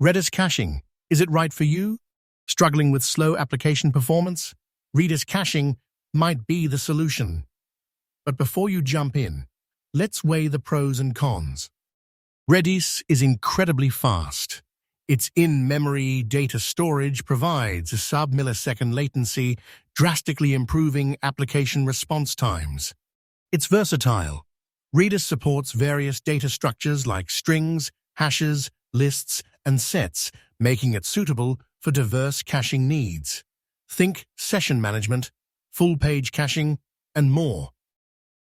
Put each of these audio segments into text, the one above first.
Redis Caching, is it right for you? Struggling with slow application performance? Redis Caching might be the solution. But before you jump in, let's weigh the pros and cons. Redis is incredibly fast. Its in-memory data storage provides a sub-millisecond latency, drastically improving application response times. It's versatile. Redis supports various data structures like strings, hashes, lists, and sets, making it suitable for diverse caching needs. Think session management, full-page caching, and more.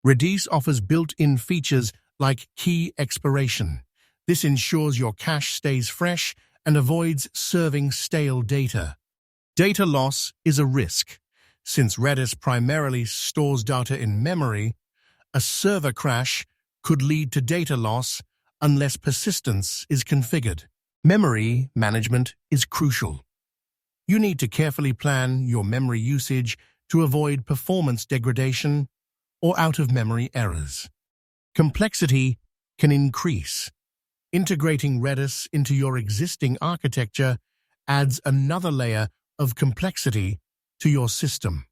Redis offers built-in features like key expiration. This ensures your cache stays fresh and avoids serving stale data. Data loss is a risk. Since Redis primarily stores data in memory, a server crash could lead to data loss unless persistence is configured. Memory management is crucial. You need to carefully plan your memory usage to avoid performance degradation or out-of-memory errors. Complexity can increase. Integrating Redis into your existing architecture adds another layer of complexity to your system.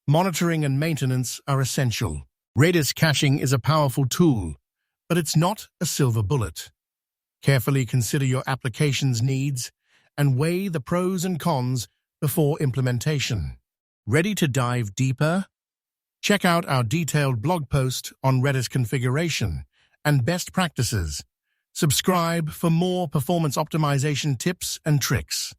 Monitoring and maintenance are essential. Redis caching is a powerful tool, but it's not a silver bullet. Carefully consider your application's needs and weigh the pros and cons before implementation. Ready to dive deeper? Check out our detailed blog post on Redis configuration and best practices. Subscribe for more performance optimization tips and tricks.